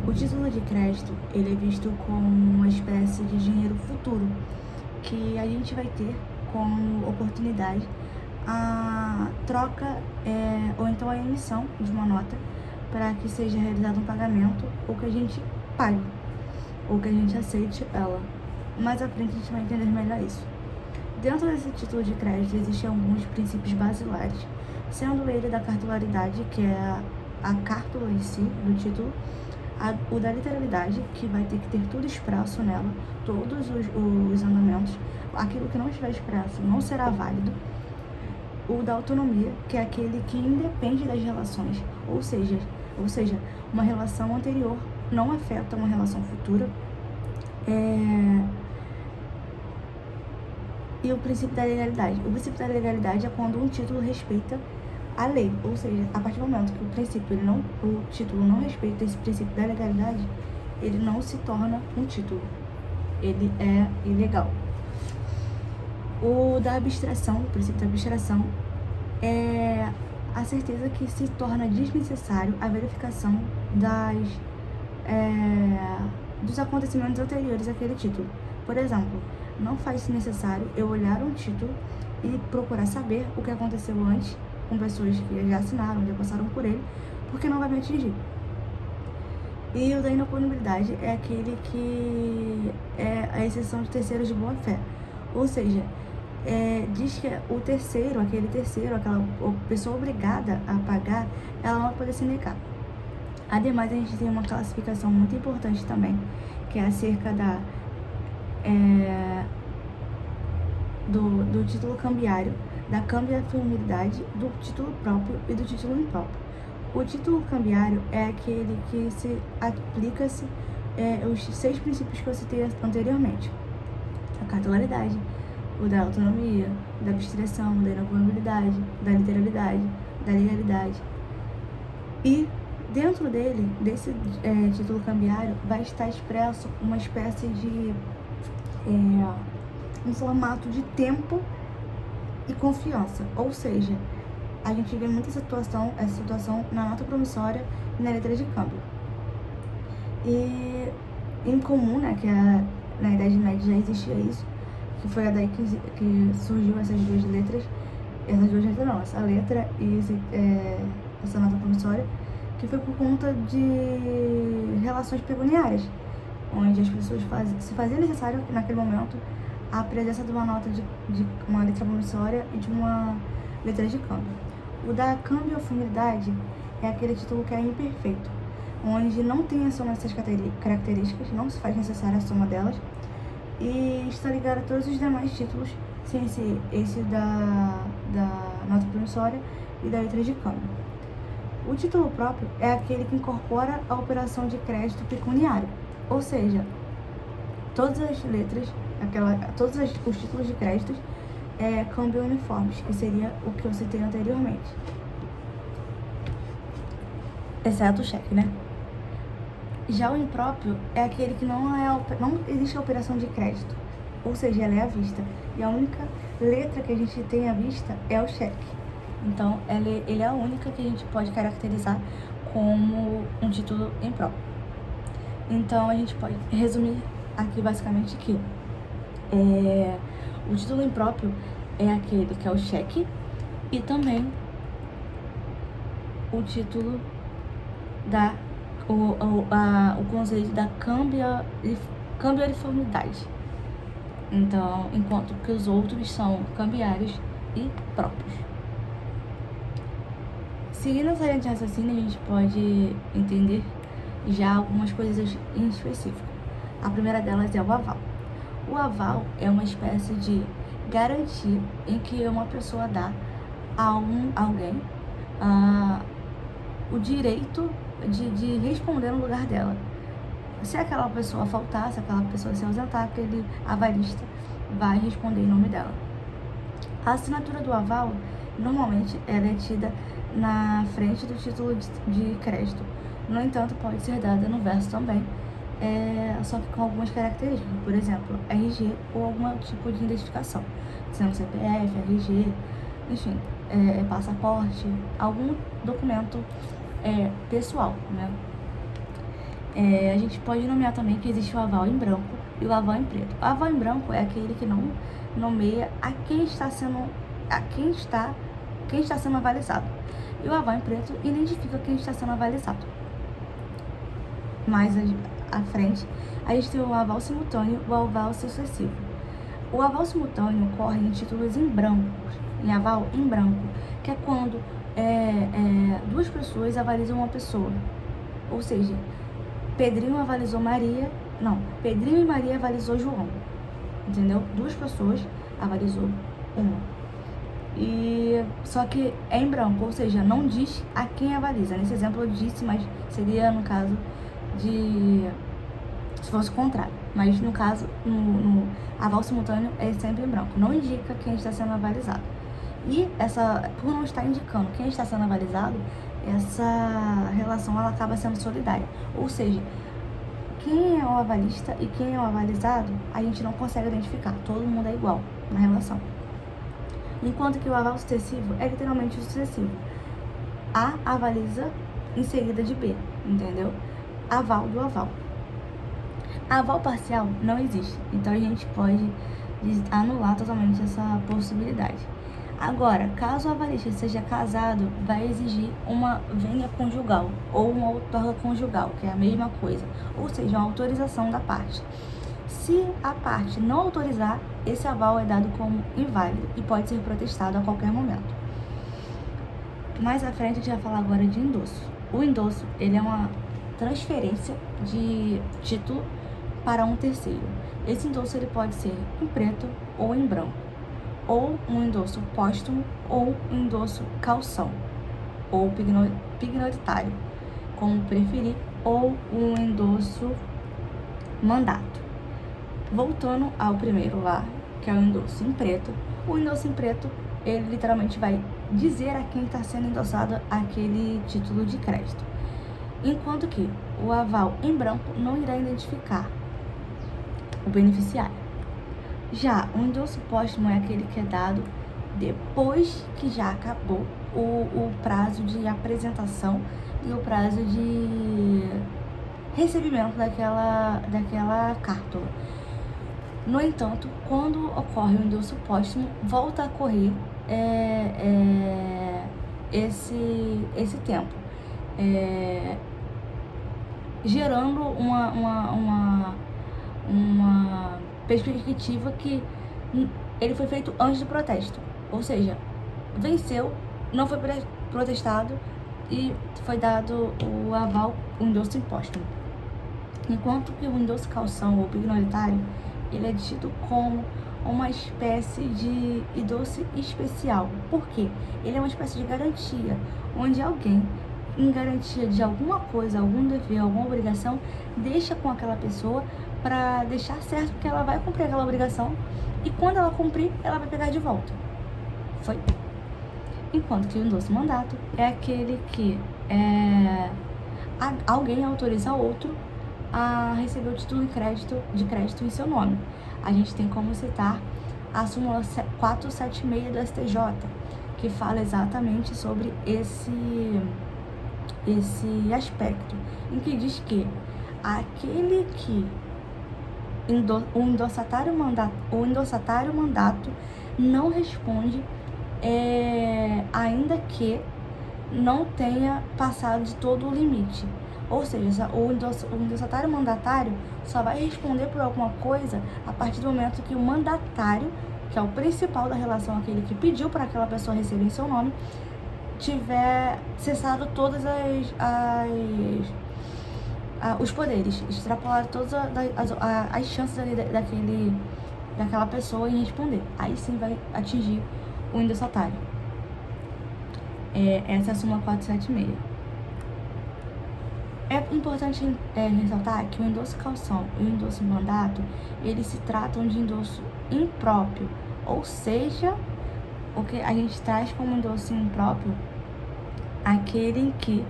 O título de crédito, ele é visto como uma espécie de dinheiro futuro que a gente vai ter como oportunidade a troca ou então a emissão de uma nota para que seja realizado um pagamento ou que a gente pague ou que a gente aceite ela. Mais à frente a gente vai entender melhor isso. Dentro desse título de crédito existem alguns princípios basilares, sendo ele da cartularidade, que é a cártula em si do título, o da literalidade, que vai ter que ter tudo expresso nela, todos os andamentos, aquilo que não estiver expresso não será válido. O da autonomia, que é aquele que independe das relações, ou seja, uma relação anterior não afeta uma relação futura. E o princípio da legalidade. O princípio da legalidade é quando um título respeita a lei, ou seja, a partir do momento que o título não respeita esse princípio da legalidade, ele não se torna um título, ele é ilegal. O da abstração, o princípio da abstração, é a certeza que se torna desnecessário a verificação dos acontecimentos anteriores àquele título. Por exemplo, não faz necessário eu olhar um título e procurar saber o que aconteceu antes com pessoas que já assinaram, já passaram por ele, porque não vai me atingir. E o da inoponibilidade é aquele que é a exceção de terceiros de boa fé. Ou seja, diz que aquela pessoa obrigada a pagar, ela não vai poder se negar. Ademais, a gente tem uma classificação muito importante também, que é acerca do título cambiário, da cambiabilidade, do título próprio e do título impróprio. O título cambiário é aquele que se aplica-se os 6 princípios que eu citei anteriormente: a cartularidade, o da autonomia, da abstração, da inoponibilidade, da literalidade, da legalidade. E dentro desse título cambiário, vai estar expresso uma espécie de um formato de tempo e confiança. Ou seja, a gente vê muita essa situação na nota promissória e na letra de câmbio. E em comum, né, que na Idade Média já existia isso, que foi daí que surgiu essa letra e essa nota promissória, que foi por conta de relações pecuniárias, onde as pessoas se fazia necessário naquele momento a presença de uma nota de uma letra promissória e de uma letra de câmbio. O da cambiofumidade é aquele título que é imperfeito, onde não tem a soma dessas características, não se faz necessária a soma delas, e está ligado a todos os demais títulos, sem ser esse da nota promissória e da letra de câmbio. O título próprio é aquele que incorpora a operação de crédito pecuniário, ou seja, todas as letras, todos os títulos de créditos câmbio uniformes, que seria o que eu citei anteriormente, exceto o cheque, né? Já o impróprio é aquele que não existe a operação de crédito, ou seja, ela é à vista, e a única letra que a gente tem à vista é o cheque. Então, ele é a única que a gente pode caracterizar como um título impróprio. Então, a gente pode resumir aqui basicamente que o título impróprio é aquele que é o cheque e também o título o conceito da cambiariformidade. Então, enquanto que os outros são cambiários e próprios. Seguindo essa linha de raciocínio, a gente pode entender já algumas coisas em específico. A primeira delas é o aval. O aval é uma espécie de garantia em que uma pessoa dá a alguém o direito de responder no lugar dela. Se aquela pessoa faltar, se aquela pessoa se ausentar, aquele avalista vai responder em nome dela. A assinatura do aval, normalmente, ela é tida na frente do título de crédito. No entanto, pode ser dada no verso também, só que com algumas características, por exemplo, RG ou algum tipo de identificação, sendo CPF, RG, enfim, passaporte, algum documento pessoal, né? A gente pode nomear também que existe o aval em branco e o aval em preto. O aval em branco é aquele que não nomeia a quem está sendo avalizado. E o aval em preto identifica quem está sendo avalizado. Mais à frente, a gente tem o aval simultâneo e o aval sucessivo. O aval simultâneo ocorre em títulos em branco, em aval em branco, que é quando duas pessoas avalizam uma pessoa. Ou seja, Pedrinho e Maria avalizou João. Entendeu? Duas pessoas avalizou uma. Só que é em branco, ou seja, não diz a quem avaliza. Nesse exemplo eu disse, mas seria no caso se fosse o contrário. Mas no caso, no aval simultâneo é sempre em branco. Não indica quem está sendo avalizado. E por não estar indicando quem está sendo avalizado, essa relação ela acaba sendo solidária. Ou seja, quem é o avalista e quem é o avalizado, a gente não consegue identificar. Todo mundo é igual na relação. Enquanto que o aval sucessivo é literalmente o sucessivo. A avaliza em seguida de B, entendeu? Aval do aval. Aval parcial não existe, então a gente pode anular totalmente essa possibilidade. Agora, caso o avalista seja casado, vai exigir uma vênia conjugal ou uma outorga conjugal, que é a mesma coisa, ou seja, uma autorização da parte. Se a parte não autorizar, esse aval é dado como inválido e pode ser protestado a qualquer momento. Mais à frente a gente vai falar agora de endosso. O endosso, ele é uma transferência de título para um terceiro. Esse endosso ele pode ser em preto ou em branco, ou um endosso póstumo ou um endosso calção, ou pignoritário, como preferir, ou um endosso mandato. Voltando ao primeiro lá, que é o endosso em preto, o endosso em preto, ele literalmente vai dizer a quem está sendo endossado aquele título de crédito. Enquanto que o aval em branco não irá identificar o beneficiário. Já o endosso póstumo é aquele que é dado depois que já acabou o prazo de apresentação e o prazo de recebimento daquela cartela. No entanto, quando ocorre o endosso póstumo, volta a correr esse tempo, gerando uma perspectiva que ele foi feito antes do protesto, ou seja, venceu, não foi protestado e foi dado o aval, o endosso póstumo. Enquanto que o endosso calção ou pignoritário, ele é tido como uma espécie de endosso especial. Por quê? Ele é uma espécie de garantia, onde alguém, em garantia de alguma coisa, algum dever, alguma obrigação, deixa com aquela pessoa para deixar certo que ela vai cumprir aquela obrigação e quando ela cumprir, ela vai pegar de volta. Foi? Enquanto que o endosso mandato é aquele que alguém autoriza outro a receber o título de crédito em seu nome. A gente tem como citar a súmula 476 do STJ, que fala exatamente sobre esse aspecto, em que diz que aquele que o endossatário mandato não responde ainda que não tenha passado de todo o limite. Ou seja, o endossatário mandatário só vai responder por alguma coisa a partir do momento que o mandatário, que é o principal da relação, aquele que pediu para aquela pessoa receber em seu nome, tiver cessado todas os poderes, extrapolado todas as chances ali daquela pessoa em responder. Aí sim vai atingir o endossatário. Essa é a súmula 476. É importante ressaltar que o endosso calção e o endosso mandato, eles se tratam de endosso impróprio, ou seja, o que a gente traz como endosso impróprio, aquele em que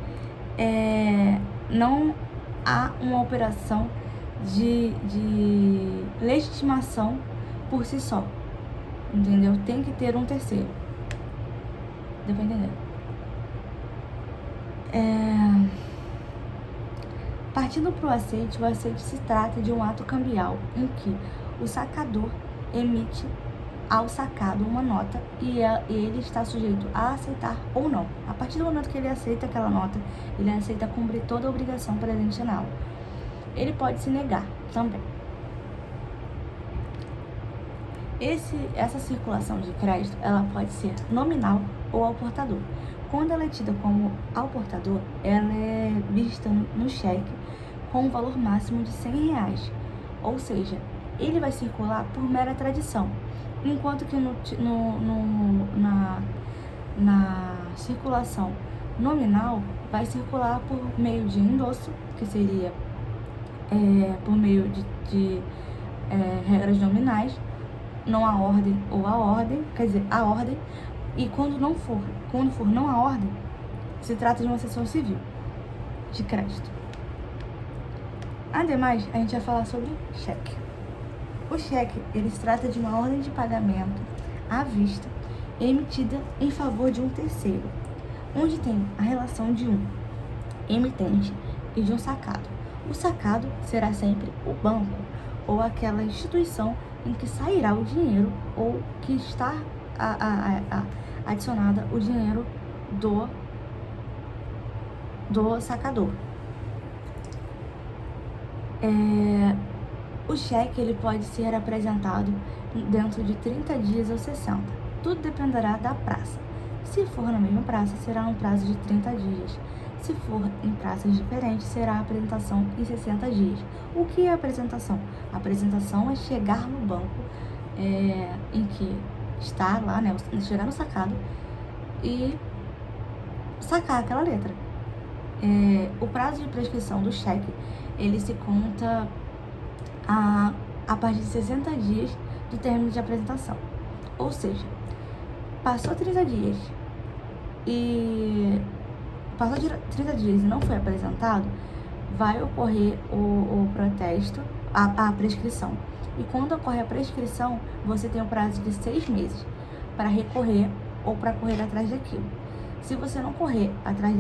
não há uma operação de legitimação por si só, entendeu? Tem que ter um terceiro. Deu pra entender? Partindo para o aceite se trata de um ato cambial em que o sacador emite ao sacado uma nota e ele está sujeito a aceitar ou não. A partir do momento que ele aceita aquela nota, ele aceita cumprir toda a obrigação presente nela. Ele pode se negar também. Essa circulação de crédito, ela pode ser nominal ou ao portador. Quando ela é tida como ao portador, ela é vista no cheque com um valor máximo de R$100, ou seja, ele vai circular por mera tradição, enquanto que na circulação nominal vai circular por meio de endosso, que seria por meio de regras nominais, não a ordem ou a ordem, quer dizer, a ordem, e quando for não a ordem, se trata de uma cessão civil de crédito. Ademais, a gente vai falar sobre cheque. O cheque, ele se trata de uma ordem de pagamento à vista emitida em favor de um terceiro, onde tem a relação de um emitente e de um sacado. O sacado será sempre o banco ou aquela instituição em que sairá o dinheiro ou que está adicionada o dinheiro do sacador. O cheque ele pode ser apresentado dentro de 30 dias ou 60. Tudo dependerá da praça. Se for na mesma praça, será um prazo de 30 dias. Se for em praças diferentes, será a apresentação em 60 dias. O que é a apresentação? A apresentação é chegar no banco em que está lá, né? Chegar no sacado e sacar aquela letra. O prazo de prescrição do cheque, ele se conta a partir de 60 dias do término de apresentação. Ou seja, passou 30 dias e não foi apresentado, vai ocorrer o protesto, a prescrição. E quando ocorre a prescrição, você tem o prazo de 6 meses para recorrer ou para correr atrás daquilo. Se você não correr atrás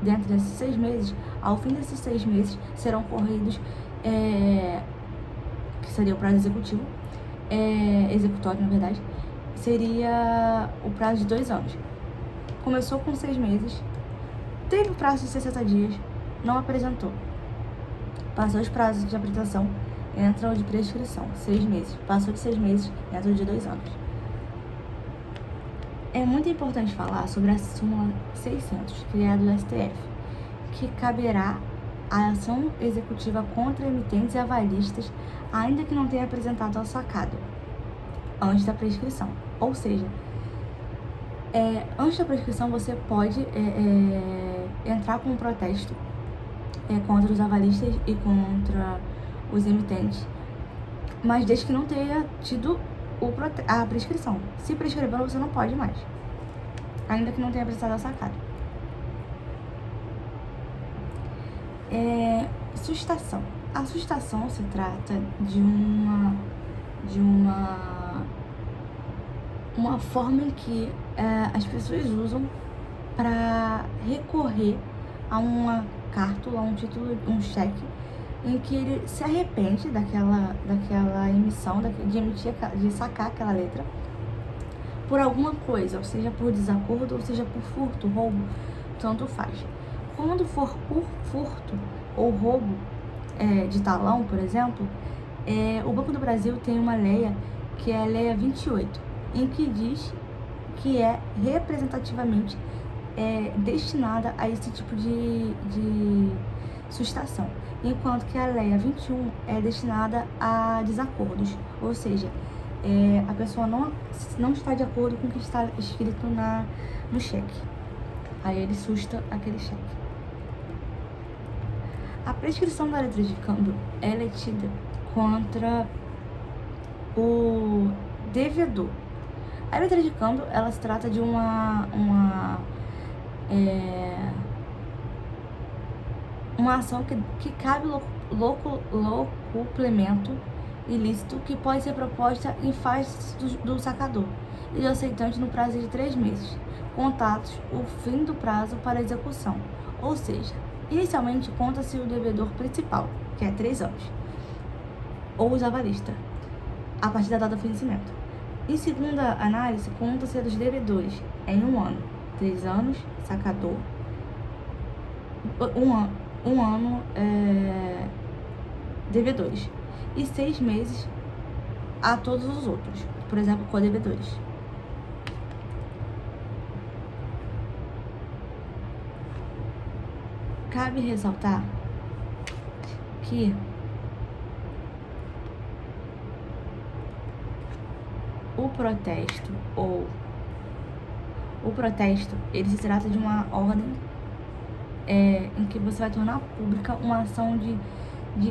dentro desses 6 meses, ao fim desses 6 meses serão corridos, que seria o prazo executivo, executório, na verdade, seria o prazo de 2 anos. Começou com 6 meses, teve o prazo de 60 dias, não apresentou. Passou os prazos de apresentação, entra o de prescrição, 6 meses. Passou de 6 meses, entra o de 2 anos. É muito importante falar sobre a súmula 600, criada do STF, que caberá a ação executiva contra emitentes e avalistas, ainda que não tenha apresentado ao sacado, antes da prescrição. Ou seja, antes da prescrição você pode entrar com um protesto contra os avalistas e contra os emitentes, mas desde que não tenha tido a prescrição. Se prescreveu, você não pode mais, ainda que não tenha apresentado ao sacado. Sustação. A sustação se trata de uma forma em que as pessoas usam para recorrer a uma carta, a um título, um cheque, em que ele se arrepende daquela emissão, de sacar aquela letra por alguma coisa, ou seja, por desacordo, ou seja, por furto, roubo, tanto faz. Quando for por furto ou roubo de talão, por exemplo, o Banco do Brasil tem uma lei, que é a Lei 28, em que diz que é representativamente destinada a esse tipo de sustação, enquanto que a Lei 21 é destinada a desacordos, ou seja, a pessoa não está de acordo com o que está escrito no cheque, aí ele susta aquele cheque. A prescrição da letra de câmbio ela é tida contra o devedor. A letra de câmbio ela se trata de uma ação que cabe locuplemento ilícito que pode ser proposta em face do sacador e do aceitante no prazo de 3 meses, contados o fim do prazo para execução. Ou seja, Inicialmente, conta-se o devedor principal, que é 3 anos, ou os avalistas, a partir da data do vencimento. Em segunda análise, conta-se dos devedores em 1 ano, 3 anos, sacador, 1 ano, devedores, e 6 meses a todos os outros, por exemplo, co-devedores. Cabe ressaltar que o protesto, ele se trata de uma ordem em que você vai tornar pública uma ação de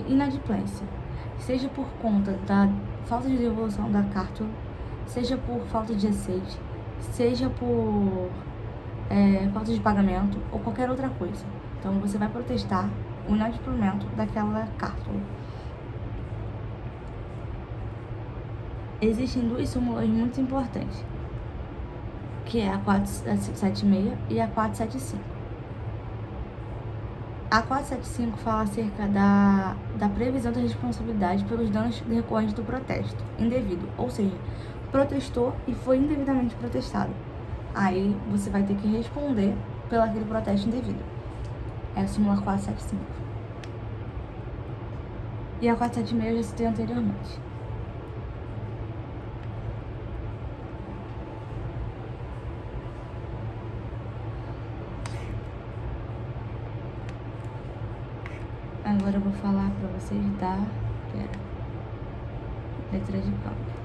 inadimplência, seja por conta da falta de devolução da carta, seja por falta de receita, seja por falta de pagamento ou qualquer outra coisa. Então, você vai protestar o inadimplemento daquela carta. Existem 2 súmulas muito importantes, que é a 476 e a 475. A 475 fala acerca da previsão da responsabilidade pelos danos decorrentes do protesto indevido, ou seja, protestou e foi indevidamente protestado. Aí você vai ter que responder pelo aquele protesto indevido. É a súmula 475. E a 476 eu já citei anteriormente. Agora eu vou falar para vocês da letra de câmbio.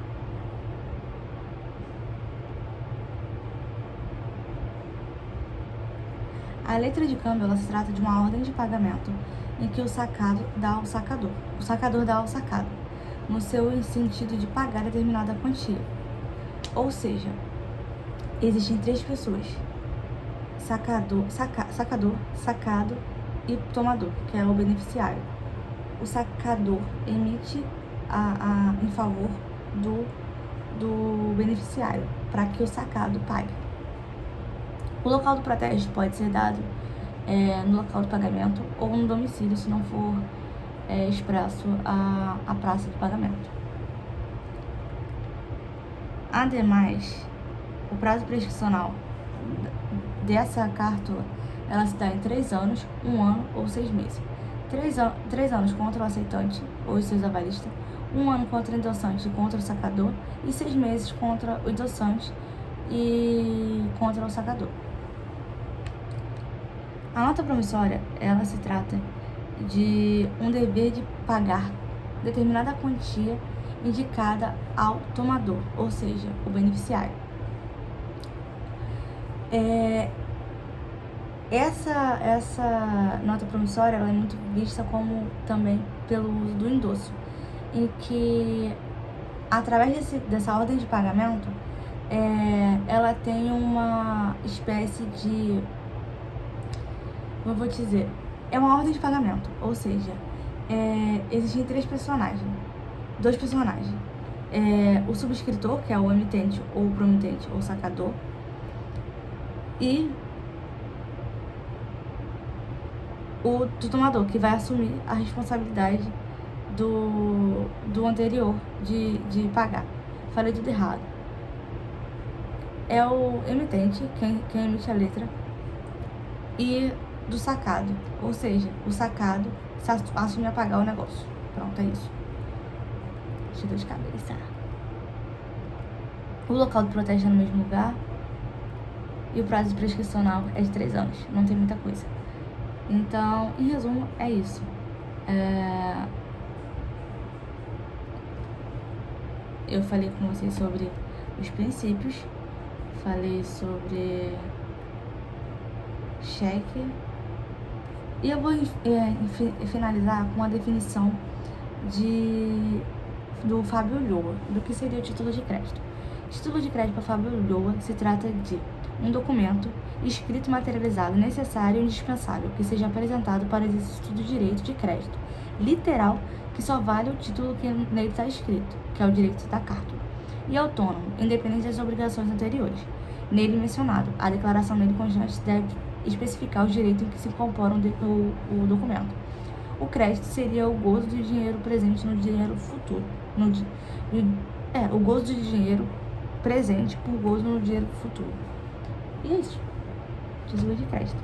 A letra de câmbio, ela se trata de uma ordem de pagamento em que o sacado dá ao sacador. O sacador dá ao sacado, no seu sentido de pagar determinada quantia. Ou seja, existem 3 pessoas: sacador, sacado e tomador, que é o beneficiário. O sacador emite em favor do beneficiário, para que o sacado pague. O local do protesto pode ser dado no local do pagamento ou no domicílio, se não for expresso a praça de pagamento. Ademais, o prazo prescricional dessa cártula, ela se dá em 3 anos, 1 ano ou 6 meses. 3 anos contra o aceitante ou os seus avalistas, 1 ano contra o endossante e contra o sacador, e 6 meses contra o endossante e contra o sacador. A nota promissória, ela se trata de um dever de pagar determinada quantia indicada ao tomador, ou seja, o beneficiário. Essa nota promissória, ela é muito vista como também pelo uso do endosso, em que, através dessa ordem de pagamento, ela tem uma espécie de, como eu vou dizer, é uma ordem de pagamento, ou seja, existem 2 personagens, o subscritor, que é o emitente ou o promitente ou sacador, e o tomador, que vai assumir a responsabilidade do anterior de pagar. Falei tudo errado. É o emitente, quem emite a letra, e do sacado, ou seja, o sacado assume a pagar o negócio. Pronto, é isso. Deixa eu dor de cabeça. O local do protesto é no mesmo lugar e o prazo prescricional é de 3 anos. Não tem muita coisa. Então, em resumo, é isso. Eu falei com vocês sobre os princípios, falei sobre cheque, e eu vou finalizar com a definição do Fábio Ulloa, do que seria o título de crédito. Título de crédito para Fábio Ulloa se trata de um documento escrito e materializado necessário e indispensável que seja apresentado para o exercício do direito de crédito literal, que só vale o título que nele está escrito, que é o direito da cártula, e autônomo, independente das obrigações anteriores nele mencionado. A declaração nele constante especificar os direitos em que se incorporam o documento. O crédito seria o gozo de dinheiro presente no dinheiro futuro. O gozo de dinheiro presente por gozo no dinheiro futuro. E é isso. Título de crédito.